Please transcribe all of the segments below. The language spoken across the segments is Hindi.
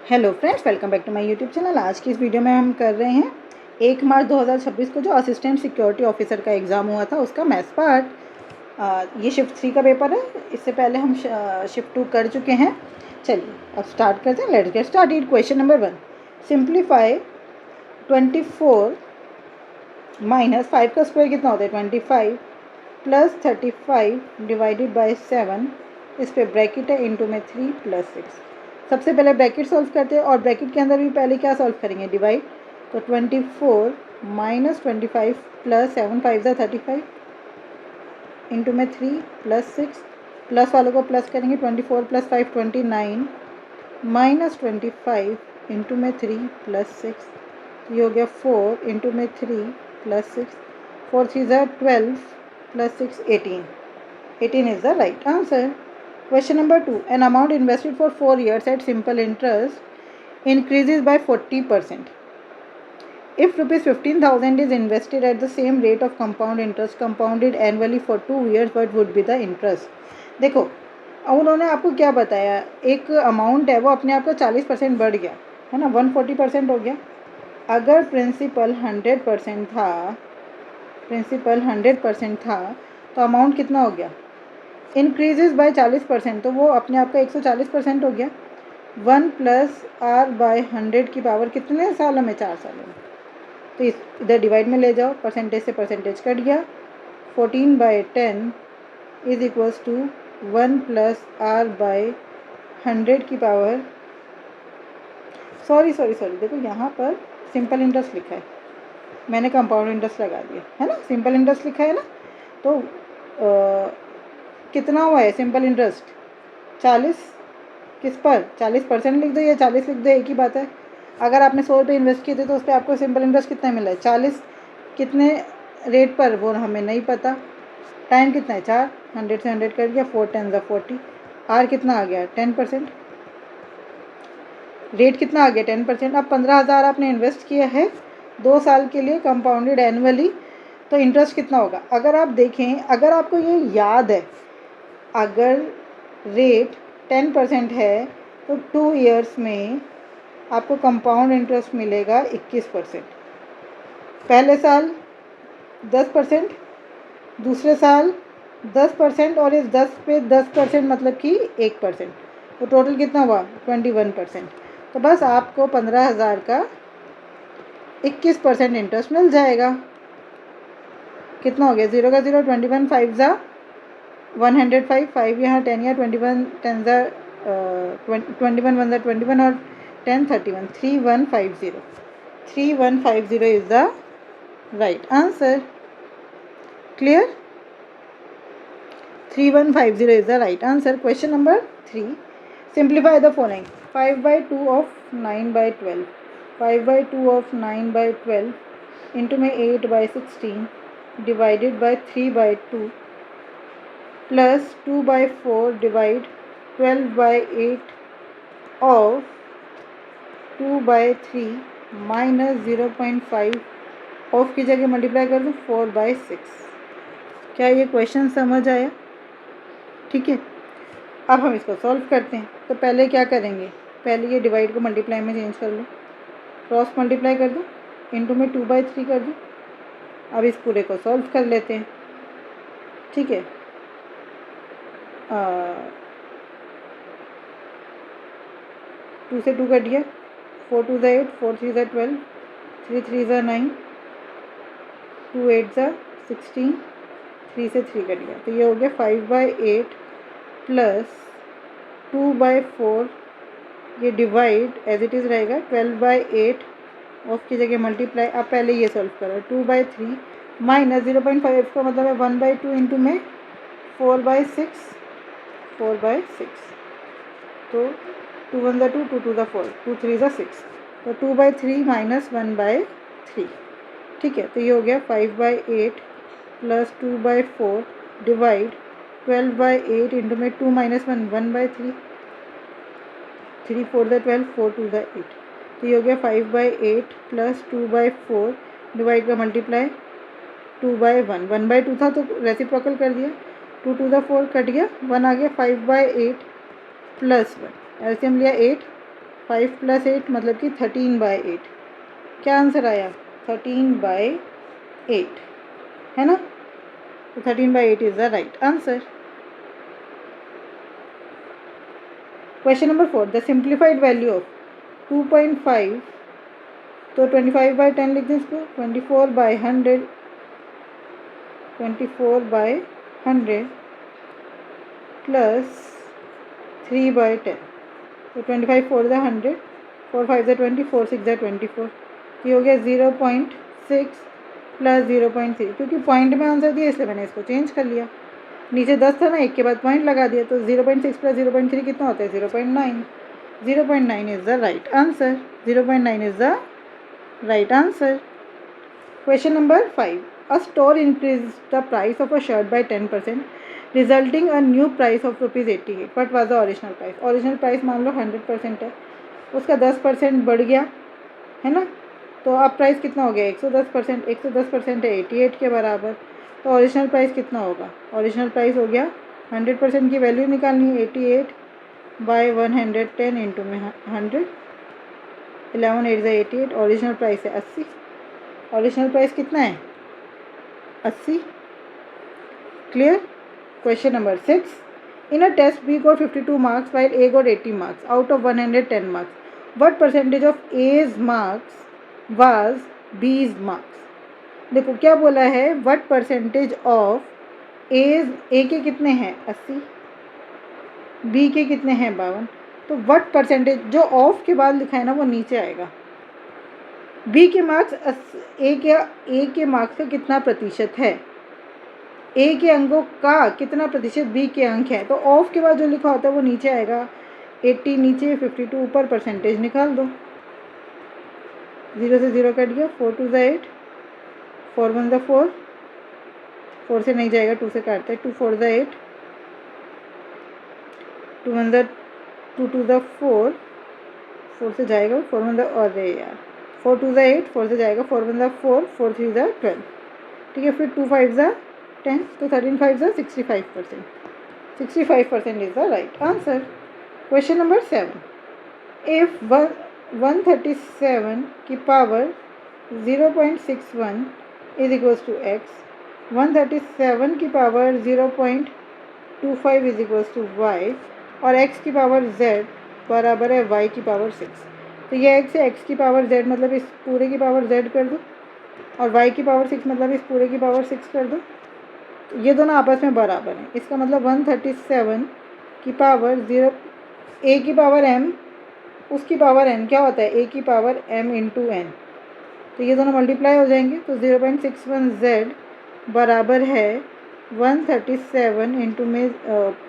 Hello friends, welcome back to my YouTube channel. आज की इस वीडियो में हम कर रहे हैं 1 मार्च 2026 को जो असिस्टेंट सिक्योरिटी ऑफिसर का एग्ज़ाम हुआ था उसका मैथ्स पार्ट। ये शिफ्ट 3 का पेपर है। इससे पहले हम शिफ्ट 2 कर चुके हैं। चलिए अब स्टार्ट करते हैं। Let's get started. Question number 1, simplify 24 minus 5 का स्क्वायर कितना होता है 25 प्लस 35 डिवाइडेड बाई 7, इस पर ब्रैकेट है इंटू में 3 प्लस 6। सबसे पहले ब्रैकेट सॉल्व करते हैं और ब्रैकेट के अंदर भी पहले क्या सॉल्व करेंगे, डिवाइड। तो 24 माइनस 25 प्लस 7 5 ज़ा 35 इंटू में 3 प्लस 6, प्लस वालों को प्लस करेंगे 24 प्लस 5 29 माइनस 25 इंटू में 3 प्लस 6, ये हो गया 4 इंटू में 3 प्लस 6, 4 3 ज़ा 12 plus 6 18, 18 is the right answer. Question number 2, an amount invested for 4 years at simple interest increases by 40%. If rupees 15,000 is invested at the same rate of compound interest compounded annually for 2 years, what would be the interest? देखो, अब उन्होंने आपको क्या बताया, एक अमाउंट है वो अपने आप को 40% बढ़ गया है ना, 140% हो गया। अगर प्रिंसिपल 100% था, प्रिंसिपल 100% था तो अमाउंट कितना हो गया, इंक्रीजेज बाय 40%, तो वो अपने आप का 140% हो गया। 1 प्लस आर बाय 100 की पावर कितने सालों में, 4 सालों में। तो इधर डिवाइड में ले जाओ, परसेंटेज से परसेंटेज कट गया। 14/10 is equals to 1 plus r by 100 की पावर, सॉरी देखो यहाँ पर सिंपल इंटरेस्ट लिखा है, मैंने कंपाउंड इंटरेस्ट लगा दिया है ना, सिंपल इंटरेस्ट लिखा है ना। तो कितना हुआ है सिंपल इंटरेस्ट, 40, किस पर 40% लिख दो या 40 लिख दो, एक ही बात है। अगर आपने 100 रुपये इन्वेस्ट किए थे तो उस पर आपको सिंपल इंटरेस्ट कितना मिला है, 40। कितने रेट पर वो हमें नहीं पता। टाइम कितना है 4, 100 से 100 कर दिया, 4 10 ज़ा 40। आर कितना आ गया 10%, रेट कितना आ गया 10%। अब 15,000 आपने इन्वेस्ट किया है 2 साल के लिए कंपाउंडेड एनुअली, तो इंटरेस्ट कितना होगा। अगर आप देखें, अगर आपको ये याद है, अगर रेट 10% है तो 2 इयर्स में आपको कंपाउंड इंटरेस्ट मिलेगा 21%। पहले साल 10%, दूसरे साल 10%, और इस 10 पे 10% मतलब कि 1%, तो टोटल कितना हुआ 21%। तो बस आपको 15,000 का 21% इंटरेस्ट मिल जाएगा। कितना हो गया, 0 का 0, 21 5 ज़ा 105, 5 यहाँ 10 या 21 10 ज़ा 21 1 ज़ा 21 और 10 31, 3150, 3150 is the right answer. Clear, 3150 is the right answer. Question number 3, simplify the following. 5/2 of 9/12, 5/2 of 9/12 into में 8/16 divided by 3/2 plus 2/4 divide 12/8 of 2/3 minus 0.5 of की जगह मल्टीप्लाई कर दूँ 4/6। क्या ये क्वेश्चन समझ आया? ठीक है, अब हम इसको सॉल्व करते हैं। तो पहले क्या करेंगे, पहले ये डिवाइड को मल्टीप्लाई में चेंज कर लो, क्रॉस मल्टीप्लाई कर दूँ, इंटू में 2/3 कर दूँ। अब इस पूरे को सॉल्व कर लेते हैं। ठीक है, 2 से 2 कट गया, 4 2 ज़ा 8, 4 3 ज़ा 12, 3 3 ज़ा 9, 2 8 ज़ा 16, 3 से 3 कट गया, तो ये हो गया 5/8 प्लस 2/4, ये डिवाइड एज इट इज़ रहेगा 12/8 ऑफ की जगह मल्टीप्लाई। अब पहले ये सॉल्व करो, 2/3 माइनस 0.5 का मतलब है 1/2 इंटू में 4/6, 4/6, तो 2 1 ज़ा 2, 2 2 ज़ा 4, 2 3 ज़ा 6, तो 2/3 माइनस 1/3। ठीक है, तो ये हो गया 5/8 प्लस 2/4 डिवाइड 12/8 इंटू में 2 माइनस 1 1/3, 3 4 ज़ा 12, 4 2 ज़ा 8, तो ये हो गया 5/8 प्लस 2/4 डिवाइड का मल्टीप्लाई 2/1, 1/2 था तो रेसिप्रोकल कर दिया, 2 2 4 कट गया, 1 आ गया, 5/8 प्लस 1, एलसीएम लिया 8, 5 + 8 मतलब कि 13/8। क्या आंसर आया? 13/8 है ना। तो 13/8 is the right answer. Question number 4, the simplified value of 2.5, तो 25/10 लिख दें इसको, 24/100 प्लस 3/10, तो 25 4 ज़ा 100, 4 5 ज़ा 20, 4 6 ज़ा 24, ये हो गया 0.6 प्लस 0.3, क्योंकि पॉइंट में आंसर दिया इसलिए मैंने इसको चेंज कर लिया। नीचे 10 था ना, एक के बाद पॉइंट लगा दिया, तो 0.6 प्लस 0.3 कितना होता है? 0.9। 0.9 is the right answer. 0.9 is the right answer. Question number 5. A store increased the price of a shirt by 10%, resulting a new price of ₹88. What was the original price? Original price मान लो 100% है, उसका 10% बढ़ गया है ना, तो अब प्राइस कितना हो गया? 110%। 110% है 88 के बराबर, तो ओरिजिनल प्राइस कितना होगा? ओरिजिनल प्राइस हो गया 100% की वैल्यू निकालनी है, 88/110 इंटू में 100, 11 8 88, ओरिजिनल प्राइस है 80। ओरिजिनल प्राइस कितना है? 80। Clear. Question number 6, in a test B got 52 marks while A got 80 marks out of 110 marks. What percentage of A's marks was B's marks? देखो क्या बोला है, what percentage of A के कितने हैं? 80, B के कितने हैं? 52। तो what percentage, जो ऑफ के बाद लिखा है ना वो नीचे आएगा। बी के मार्क्स ए के मार्क्स का कितना प्रतिशत है? ए के अंकों का कितना प्रतिशत बी के अंक है? तो ऑफ के बाद जो लिखा होता है वो नीचे आएगा। 80 नीचे, 52 ऊपर, परसेंटेज निकाल दो। 0 से 0 कट गया, 4 2 ज़ा 8, 4 1 ज़ा 4, 4 से नहीं जाएगा, 2 से काटते हैं, 2 4 ज़ा 8, 2 1 ज़ा 2 2 ज़ा 4, 4 से जाएगा, 4 1 ज़ा, और यार 4 2 ज़ा 8, 4 से जाएगा, 4 1 ज़ा 4, 4 3 ज़ा 12, ठीक है। फिर 2 5 ज़ा 10, तो 13 5 ज़ा 65%। 65% is the right answer. Question number 7, if 137 की power 0.61 is equals to x, 137 की power 0.25 is equals to y, और x की पावर z बराबर है y की पावर 6, तो ये x है, x की पावर z मतलब इस पूरे की पावर z कर दो, और y की पावर 6 मतलब इस पूरे की पावर 6 कर दो, तो ये दोनों आपस में बराबर हैं। इसका मतलब 137 की पावर 0, a की पावर m, उसकी पावर n क्या होता है? a की पावर m इंटू n, तो ये दोनों मल्टीप्लाई हो जाएंगे, तो 0.61z बराबर है 137 इंटू में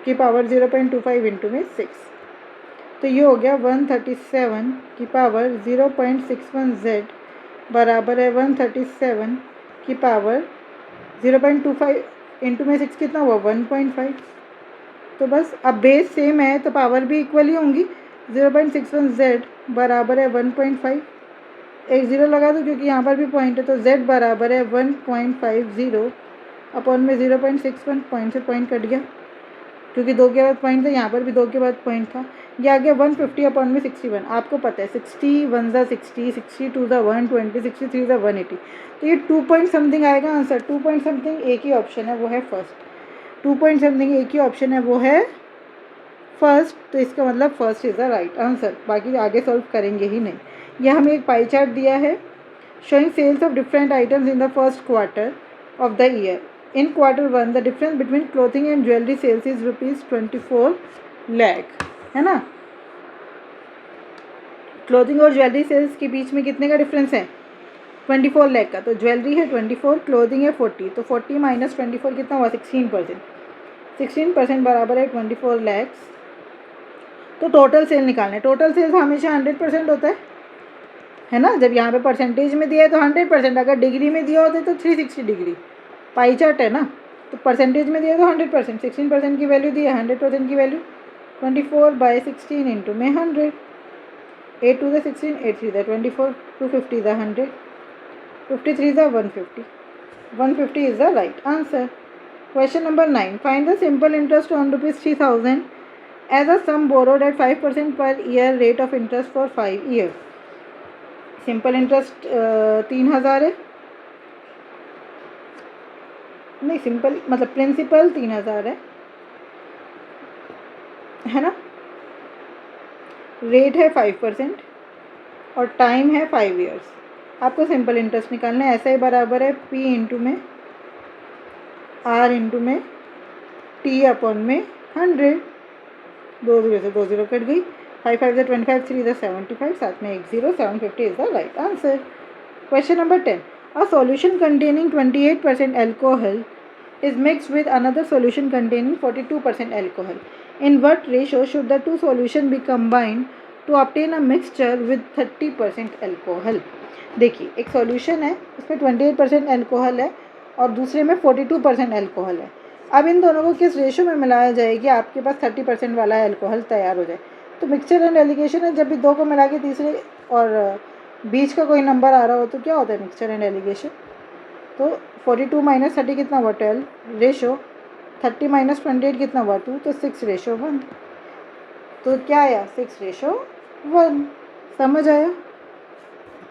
की पावर 0.25 इंटू में 6, तो ये हो गया 137 की पावर 0.61z बराबर है 137 की पावर 0.25 इंटू में 6 कितना हुआ? 1.5। तो बस अब बेस सेम है तो पावर भी इक्वल ही होंगी। 0.61z बराबर है 1.5, एक ज़ीरो लगा दो क्योंकि यहाँ पर भी पॉइंट है, तो z बराबर है 1.50 अपॉन में 0.61, पॉइंट से पॉइंट कट गया क्योंकि 2 के बाद पॉइंट था, यहाँ पर भी 2 के बाद पॉइंट था, ये आ गया 150 अपॉन में 61। आपको पता है 61 ज़ा 60, 62 ज़ा 120, 63 ज़ा 180, तो ये 2 पॉइंट समथिंग आएगा आंसर। 2 पॉइंट समथिंग एक ही ऑप्शन है, वो है फर्स्ट। 2 पॉइंट समथिंग एक ही ऑप्शन है, वो है फर्स्ट, तो इसका मतलब first is the right answer. बाकी आगे सॉल्व करेंगे ही नहीं। यह हमें एक पाई चार्ट दिया है showing sales of different items in the first quarter of the year. In Q1 the difference between clothing and jewellery sales is ₹24 lakh, है ना। क्लोथिंग और ज्वेलरी सेल्स के बीच में कितने का डिफरेंस है? 24 लाख का। तो ज्वेलरी है 24, क्लोथिंग है 40, तो 40 माइनस 24 कितना हुआ? 16%। 16% बराबर है 24 लाख। तो टोटल सेल निकालना है। टोटल सेल्स हमेशा 100% होता है ना। जब यहाँ पे परसेंटेज में दिया है तो 100%, अगर डिग्री में दिया होता है तो 360 डिग्री। पाई चार्ट है ना, तो परसेंटेज में दिया तो 100%, 16% की वैल्यू दी है, 100% की वैल्यू 24/16 इंटू में 100, 8 2 ज़ा 16, 8 3 ज़ा 24, 250 ज़ा 100, 53 ज़ा 150, 150 is the right answer. Question number 9, find the simple interest on ₹3000 as a sum borrowed at 5% per year rate of interest for 5 year. Simple interest 3000 है, नहीं सिंपल मतलब प्रिंसिपल 3000 है ना, रेट है 5% और टाइम है 5 ईयर्स। आपको सिंपल इंटरेस्ट निकालना है। ऐसा ही बराबर है P इंटू में R इंटू में T अपॉन में 100। 2 0 से 2 0 कट गई। 5 5 25, 3 75, साथ में 1 0, 750 is the right answer. Question number 10, a solution containing 28% alcohol is mixed with another solution containing 42% alcohol. In what ratio should the two solution be combined to obtain a mixture with 30% alcohol? देखिए एक सॉल्यूशन है, उसमें 28% अल्कोहल है और दूसरे में 42% अल्कोहल है। अब इन दोनों को किस रेशो में मिलाया जाए कि आपके पास 30% वाला अल्कोहल तैयार हो जाए? तो मिक्सचर एंड एलिगेशन है, जब भी दो को मिला के तीसरे और बीच का कोई नंबर आ रहा हो तो क्या होता है मिक्सचर एंड एलिगेशन। तो 42 माइनस 30 कितना हुआ 12 रेशो, 30 माइनस 28 कितना हुआ 2, तो 6:1। तो क्या आया 6:1। समझ आया?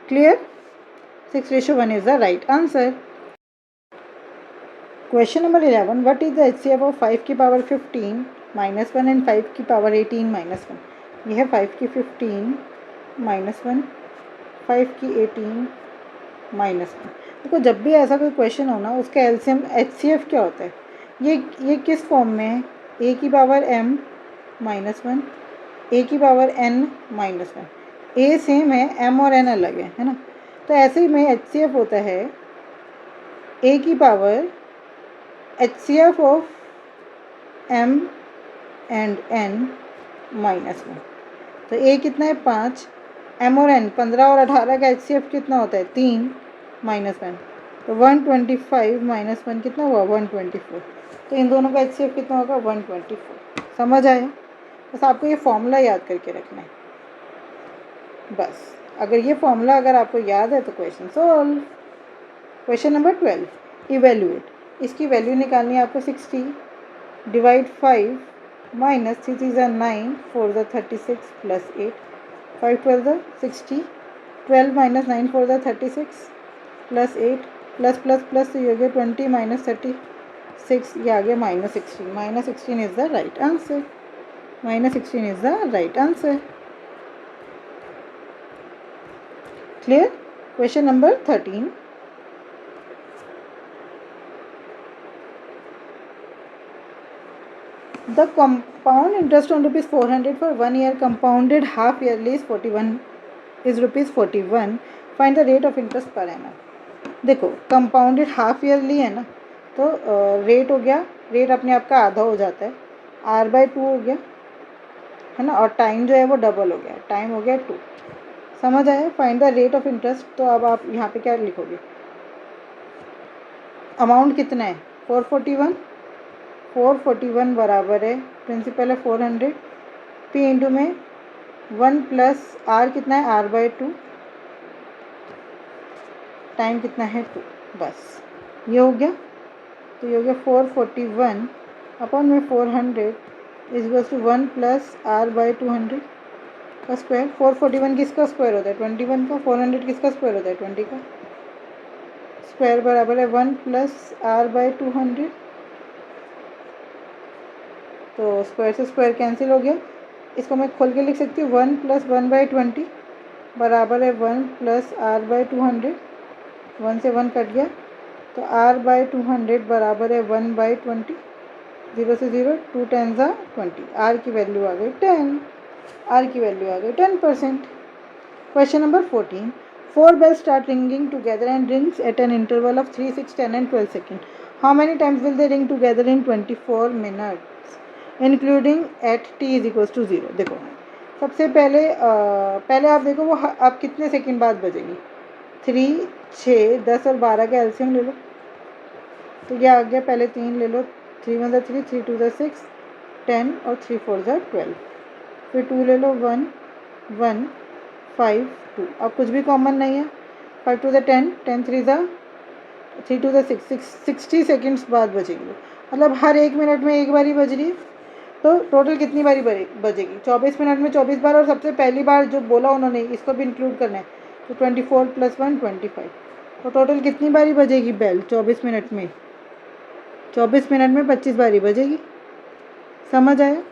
Clear? 6:1 is the right answer. Question number 11, what is the HCF of 5 की पावर 15 माइनस 1 एंड 5 की पावर 18 माइनस 1। यह है 5 की 15 माइनस 1, 5 की 18 माइनस 1। देखो जब भी ऐसा कोई क्वेश्चन हो ना उसका एलसीएम HCF क्या होता है, ये किस फॉर्म में है, a की पावर m माइनस 1, a की power n minus 1। a same है, m और n अलग है ना। तो ऐसे ही में HCF होता है a की power HCF of m and n minus 1। तो a कितना है 5, m और n 15 और 18 का HCF कितना होता है 3 माइनस 1। तो 125 माइनस 1 कितना हुआ 124। तो इन दोनों का HCF कितना होगा 124। समझ आया? बस आपको ये फॉर्मूला याद करके रखना है। बस अगर ये फॉर्मूला अगर आपको याद है तो question solve. Question number 12, evaluate. इसकी वैल्यू निकालनी है आपको 60, divide 5 minus 3 3 9, 4 36 plus 8, 5 12 60, 12 minus 9 4 36 plus 8 plus plus plus तो ये हो गया 20 माइनस 36, ये आ गया minus 16। Minus 16 is the right answer. Minus 16 is the right answer. Clear? Question number 13, the compound interest on rupees 400 for 1 year compounded half yearly is 41 is rupees 41. Find the rate of interest per annum. देखो कंपाउंडेड हाफ ईयरली है ना, तो रेट हो गया, रेट अपने आप का आधा हो जाता है, r/2 हो गया है ना, और टाइम जो है वो डबल हो गया, टाइम हो गया 2। समझ आया? Find the rate of interest. तो अब आप यहाँ पे क्या लिखोगे, अमाउंट कितना है 441, 441 बराबर है प्रिंसिपल है 400 p इंटू में 1 प्लस r कितना है r/2, टाइम कितना है 2। बस ये हो गया। तो ये हो गया 441 अपॉन में 400 इज टू 1 प्लस r/200 का स्क्वायर। 441 किसका स्क्वायर होता है 21 का, 400 किसका स्क्वायर होता है 20 का, स्क्वायर बराबर है 1 प्लस r/200। तो स्क्वायर से स्क्वायर कैंसिल हो गया। इसको मैं खोल के लिख सकती हूँ 1 प्लस 1/20 बराबर है 1 प्लस r/200। 1 से 1 कट गया तो r/200 बराबर है 1/20। 0 से 0, 2 10 20, r की वैल्यू आ गई 10, r की वैल्यू आ गई 10%। Question number 14, 4 bells start ringing together and rings at an interval of 3, 6, 10 and 12 seconds. How many times will they ring together in 24 minutes including at t is equals to 0? देखो सबसे पहले पहले आप देखो वो आप कितने सेकंड बाद बजेंगी। 3, 6, 10 और 12 का एलसीएम ले लो। तो ये आ गया, पहले 3 ले लो, 3 1 3, 3 2 6, 10 और 3 4 12। फिर 2 ले लो, 1 1 5 2। अब कुछ भी कॉमन नहीं है। 5 2 10, 10 3 3 2 6, 60 सेकेंड्स बाद बजेगी। मतलब हर 1 मिनट में एक बार ही बज रही है। तो टोटल कितनी बारी बजेगी? 24 मिनट में 24 बार, और सबसे पहली बार जो बोला उन्होंने इसको भी इंक्लूड करना है, तो 24 + 1 25। तो टोटल कितनी बारी बजेगी बेल 24 मिनट में? 24 मिनट में 25 बारी बजेगी। समझ आया?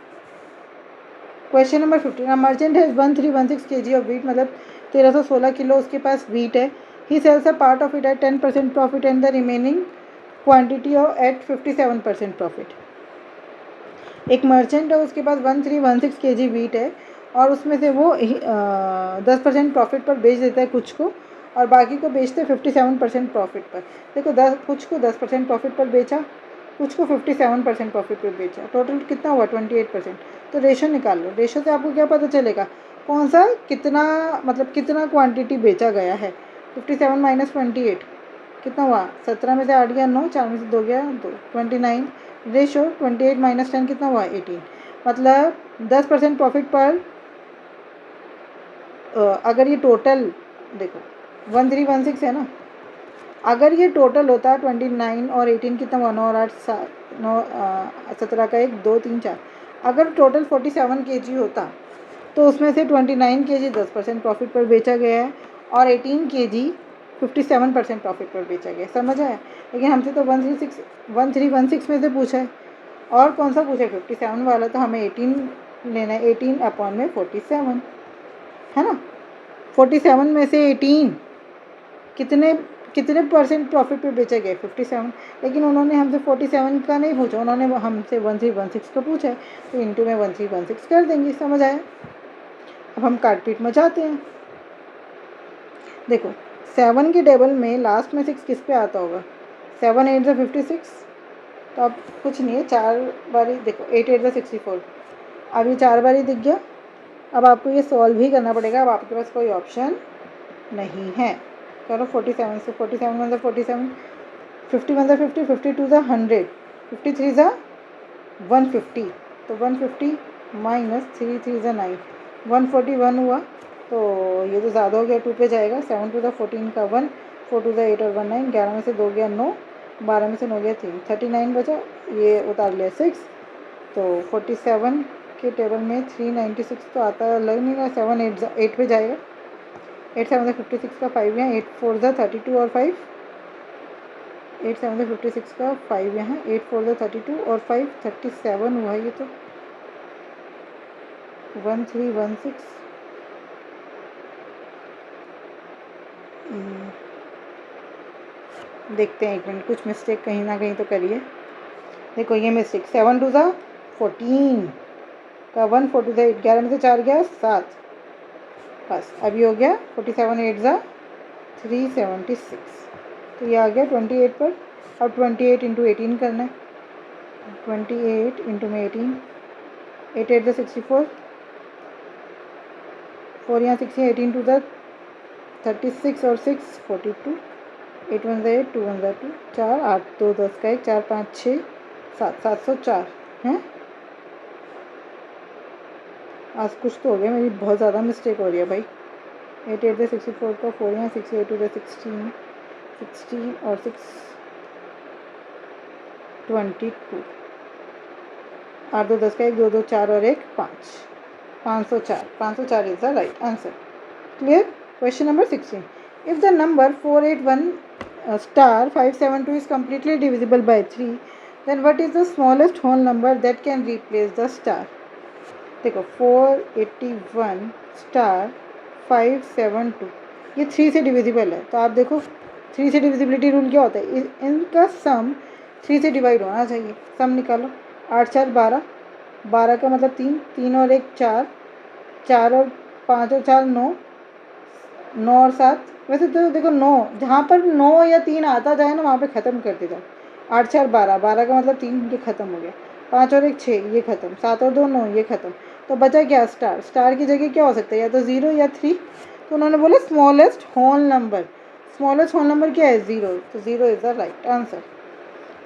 Question number 15, merchant has 1316 kg of wheat, मतलब 1316 किलो उसके पास वीट है। He sells a part of it at 10% profit and the remaining quantity of at 57% profit. एक मर्चेंट है, उसके पास 1316 kg वीट है और उसमें से वो 10% प्रॉफिट पर बेच देता है कुछ को, और बाकी को बेचते 57% प्रॉफिट पर। देखो, कुछ को 10% प्रॉफिट पर बेचा, कुछ को 57% प्रॉफिट पर बेचा, टोटल कितना हुआ? 28%। तो रेशो निकाल लो। रेशो से आपको क्या पता चलेगा? कौन सा कितना, मतलब कितना क्वांटिटी बेचा गया है। 57 - 28 कितना हुआ? 17 में से 8 गया 9, 4 में से 2 गया 2, 29। रेशो 28 - 10 कितना हुआ? 18। मतलब 10% प्रॉफिट पर अगर ये टोटल देखो 1316 है ना, अगर ये टोटल होता है 29 और 18 कितना हुआ? 9 और 8 9 17 का 1 2 3 4। अगर टोटल 47 kg होता तो उसमें से 29 kg 10% प्रॉफिट पर बेचा गया है और 18 kg 57% प्रॉफिट पर बेचा गया। समझ आया? लेकिन हमसे तो 1316 में से पूछा है, और कौन सा पूछा है? 57 वाला। तो हमें 18 लेना है, 18/47 है ना। 47 में से 18 कितने कितने परसेंट प्रॉफिट पे बेचा गया? 57। लेकिन उन्होंने हमसे 47 का नहीं पूछा, उन्होंने हमसे 1316 का पूछा है, तो इंटू में 1316 कर देंगे। समझ आया? अब हम काटपीट मचाते हैं। देखो, 7 के टेबल में लास्ट में 6 किस पे आता होगा? 7 8 56। तो अब कुछ नहीं है, 4 बारी देखो, 8 8 64। अब ये 4 बारी दिख गया। अब आपको ये सॉल्व ही करना पड़ेगा, अब आपके पास कोई ऑप्शन नहीं है। करो 47 से, 47 1 47, 50 1 50, 52 100, 53 150। तो 150 - 3 3 9, 141 हुआ। तो ये तो ज़्यादा हो गया, 2 पे जाएगा। 7 2 14 का 1, 4 2 8 और 1 9, 11 में से 2 गया 9, 12 में से 9 गया 3, 39 बचा। ये उतार लिया 6। तो 47 के टेबल में 396 तो आता लग नहीं रहा। 7 8 पे जाएगा। 8 7 56 का 5 यहाँ, 8 4 32 और 5, 8 7 56 का 5 यहाँ, 8 4 32 और 5 37 हुआ। ये तो 1316। देखते हैं, एक मिनट, कुछ मिस्टेक कहीं ना कहीं तो करिए। देखो ये मिस्टेक, 7 2 14 का 1, 4 2 8, 11 में से 4 गया 7। बस अभी हो गया 47 8 376। तो ये आ गया 28 पर। अब 28 × 18 करना है। 28 × में 18, 8 8 64, 4 यहाँ 6 है, 18 2 36 और 6 42, 8 1 8, 2 1 2, 4 8 2 10 का 1, 4 5 6 7 704 हैं। आज कुछ तो हो गया, मेरी बहुत ज़्यादा मिस्टेक हो रही है भाई। 8 8 64 का 4 यहाँ, 6 8 2 16 16 और 6 22, 8 2 10 का 1 2 2 4 और 1 5, 504। 504 is the right answer. Clear? Question number 16, if the number 481 star 572 is completely divisible by 3, then what is the smallest whole number that can replace the star? देखो 481 स्टार 572 ये 3 से डिविजिबल है। तो आप देखो 3 से डिविजिबिलिटी रूल क्या होता है? इनका सम 3 से डिवाइड होना चाहिए। सम निकालो, 8 4 12, 12 का मतलब 3, 3 और 1 4, 4 और 5 और 4 9, 9 और 7। वैसे तो देखो 9, जहाँ पर 9 या 3 आता जाए ना वहाँ पे ख़त्म करते जाओ। 8 4 12, 12 का मतलब 3, ये ख़त्म हो गया। 5 और 1 6, ये ख़त्म। 7 और 2 9, ये ख़त्म। तो बचा क्या? स्टार। स्टार की जगह क्या हो सकता है? या तो 0 या 3। तो उन्होंने बोला smallest whole number. Smallest whole number क्या है? 0। तो 0 इज़ द राइट आंसर।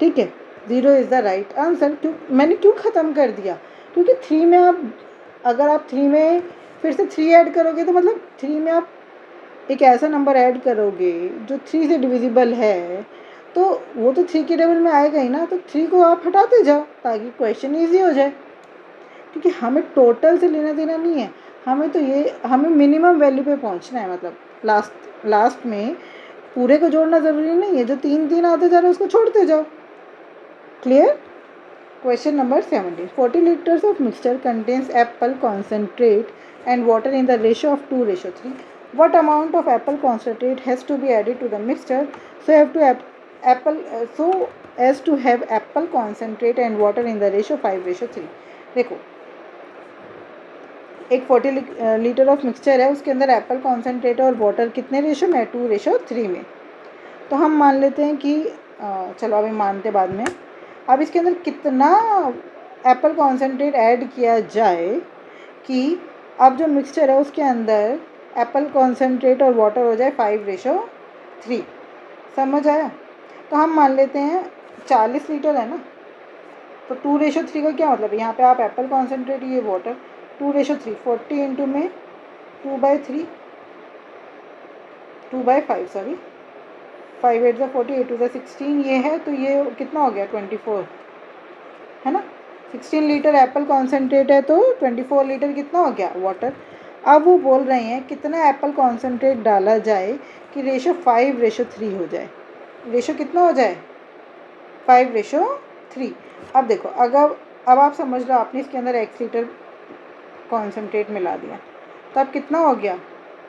ठीक है, 0 इज़ द राइट आंसर। मैंने क्यों ख़त्म कर दिया? क्योंकि 3 में आप, अगर आप 3 में फिर से 3 ऐड करोगे तो मतलब 3 में आप एक ऐसा नंबर ऐड करोगे जो 3 से डिविजिबल है, तो वो तो 3 के टेबल में आएगा ही ना। तो 3 को आप हटाते जाओ ताकि क्वेश्चन ईजी हो जाए। क्योंकि हमें टोटल से लेना देना नहीं है, हमें मिनिमम वैल्यू पे पहुंचना है। मतलब लास्ट में पूरे को जोड़ना ज़रूरी नहीं है, जो 3 आते जा रहे हैं उसको छोड़ते जाओ। Clear? Question number 17. 40 liters of mixture contains apple concentrate and water in the ratio of 2:3. What amount of apple concentrate has to be added to the mixture so as to have apple concentrate and water in the ratio 5:3? देखो, एक 40 लीटर ऑफ मिक्सचर है, उसके अंदर एप्पल कॉन्सेंट्रेट और वाटर कितने रेशो में? 2:3 में। तो हम मान लेते हैं कि चलो अभी मानते बाद में। अब इसके अंदर कितना एप्पल कॉन्सेंट्रेट ऐड किया जाए कि अब जो मिक्सचर है उसके अंदर एप्पल कॉन्सेंट्रेट और वाटर हो जाए 5:3। समझ आया? तो हम मान लेते हैं 40 लीटर है ना, तो 2:3 का क्या मतलब है? यहाँ पे आप एप्पल कॉन्सेंट्रेट, ये वाटर, 2:3, 40 इंटू में 2/3, 2/5 सॉरी, 5 8 40, 8 2 16 ये है, तो ये कितना हो गया? 24 है ना। 16 लीटर एप्पल कॉन्सेंट्रेट है, तो 24 लीटर कितना हो गया? वाटर। अब वो बोल रहे हैं कितना एप्पल कॉन्सेंट्रेट डाला जाए कि रेशो 5:3 हो जाए। रेशो कितना हो जाए? 5:3। अब देखो, अगर अब आप समझ लो आपने इसके अंदर x लीटर कॉन्सेंट्रेट मिला दिया, तो अब कितना हो गया?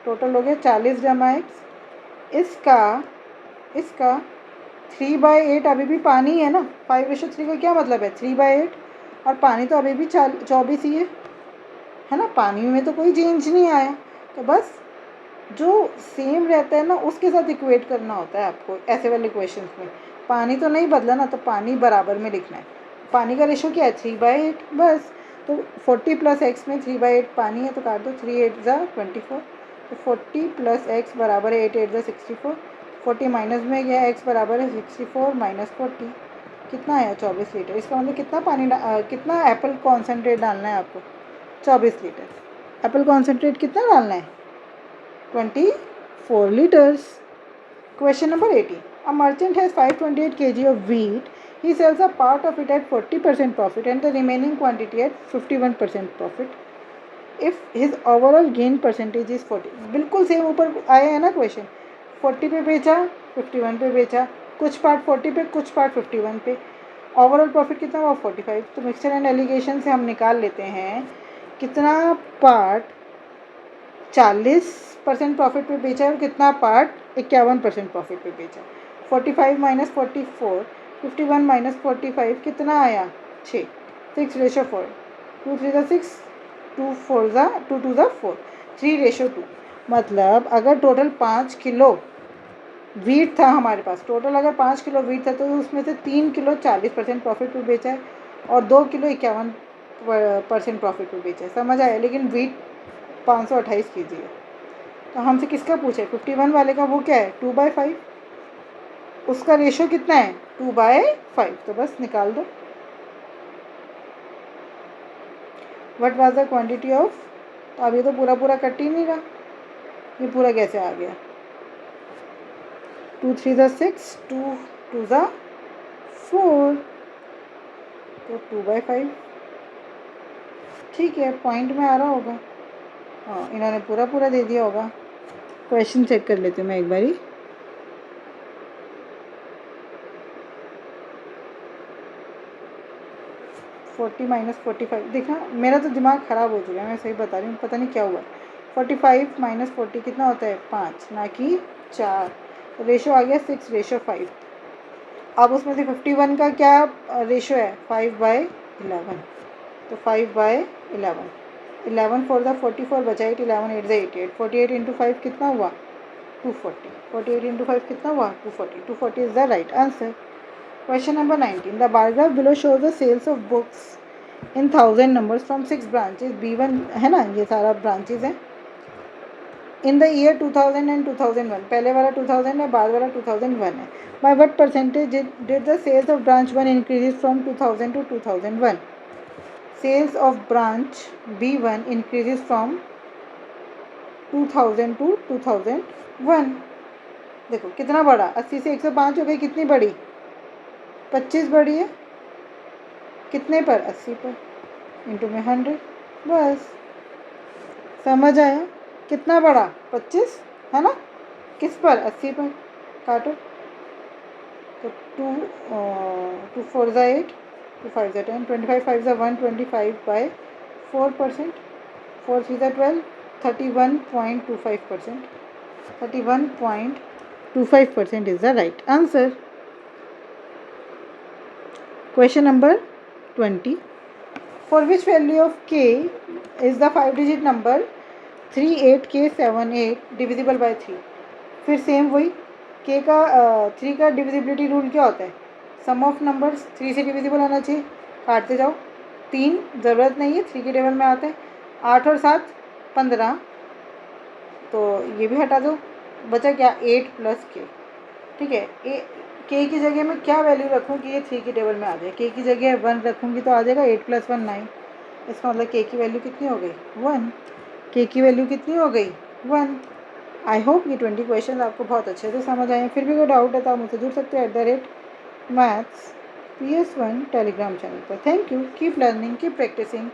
टोटल हो गया 40 जमा x। इसका 3/8 अभी भी पानी है ना। 5:3 का क्या मतलब है? 3/8, और पानी तो अभी भी 24 ही है ना। पानी में तो कोई चेंज नहीं आया, तो बस जो सेम रहता है ना उसके साथ इक्वेट करना होता है आपको ऐसे वाले क्वेश्चन में। पानी तो नहीं बदला ना, तो पानी बराबर में लिखना है। पानी का रेशो क्या है? 3/8 बस। तो 40 + x में 3/8 पानी है, तो काट दो। 3 8 24, तो 40 + x बराबर है 8 8 64। 40 माइनस में गया, x बराबर है 64 - 40, कितना आया? 24 लीटर। इसका मतलब कितना एप्पल कॉन्सेंट्रेट डालना है आपको? 24 लीटर। एप्पल कॉन्सेंट्रेट कितना डालना है? 24 liters. Question number 18. A merchant has 528 kg of wheat. He sells a part of it at 40% profit and the remaining quantity at 51% profit. If his overall gain percentage is 40. बिल्कुल सेम ऊपर आया है ना क्वेश्चन। 40 पे बेचा, 51 पे बेचा, कुछ पार्ट 40 पे, कुछ पार्ट 51 पे। ओवरऑल प्रॉफिट कितना हुआ? 45। तो मिक्सचर एंड एलिगेशन से हम निकाल लेते हैं कितना पार्ट 40% प्रॉफिट पे बेचा है और कितना पार्ट 51% प्रॉफिट पे बेचा। 45 - 44, 51 - 45 कितना आया? 6। 6:4, 2 3 6, 2 4 2 2 4, 3:2। मतलब अगर टोटल 5 किलो वीट था हमारे पास, टोटल अगर 5 किलो वीट था, तो उसमें से 3 किलो 40% प्रॉफिट पे बेचा है और 2 किलो 51% प्रॉफिट पे बेचा है। समझ आया? लेकिन वीट 528 कीजिए। तो हमसे किसका पूछा है? 51 वाले का। वो क्या है? 2/5। उसका रेशो कितना है? 2/5। तो बस निकाल दो। What was the quantity of, तो अब ये तो पूरा कट ही नहीं रहा, ये पूरा कैसे आ गया? 2 3 6, 2 2 4, तो 2/5। ठीक है, पॉइंट में आ रहा होगा। हाँ, इन्होंने पूरा दे दिया होगा। क्वेश्चन चेक कर लेती हूँ मैं एक बारी। -40 - 45, देखा मेरा तो दिमाग ख़राब हो चुका है, मैं सही बता रही हूँ, पता नहीं क्या हुआ। 45 - 40 कितना होता है? 5 ना कि 4। तो रेशो आ गया 6:5। अब उसमें से 51 का क्या रेशो है? 5/11। तो 5/11, 11 4 44 बचा 8, 11 8 88, 48 इंटू 5 कितना हुआ? 240। 48 इंटू 5 कितना हुआ? 240। 240 is the right answer. Question number 19. The bar graph below shows the sales of books in 1000 numbers from 6 branches. B1 है ना, ये सारा branches है। In the year 2000 and 2001. पहले वाला 2000 है, बाद वाला 2001 है। By what percentage did the sales of branch 1 increase from 2000 to 2001? Sales of branch B1 increases from 2000 to 2001. देखो कितना बढ़ा, 80 से 105 हो गई, कितनी बढ़ी? 25 बढ़ी है। कितने पर? 80 पर। इंटू में 100, बस समझ आया। कितना बड़ा 25 है ना, किस पर 80 पर, काटो। तो 2 4 ज़ा 8, 2 5 ज़ा 10, 25 5 ज़ा 125 बाय 4%, 4 3 ज़ा 12, 31.25%, 31.25% is the right answer. Question number 20. For which value of k is the 5-digit number 38k78 divisible by 3? फिर सेम वही k का 3 का डिविजिबिलिटी रूल क्या होता है, सम ऑफ नंबर्स 3 से डिविजिबल होना चाहिए, काटते जाओ। 3 ज़रूरत नहीं है, 3 के टेबल में आता है। 8 और 7 15, तो ये भी हटा दो, बचा क्या 8 प्लस k। ठीक है, k की जगह मैं क्या वैल्यू रखूँ कि ये 3 के टेबल में आ जाए। k की जगह 1 रखूँगी तो आ जाएगा 8 + 1 9। इसका मतलब k की वैल्यू कितनी हो गई 1। k की वैल्यू कितनी हो गई 1। आई होप ये 20 क्वेश्चन आपको बहुत अच्छे से समझ आए। फिर भी कोई डाउट है तो आप मुझसे जुड़ सकते हैं @maths PS1 टेलीग्राम चैनल पर। Thank you, keep learning, keep practising.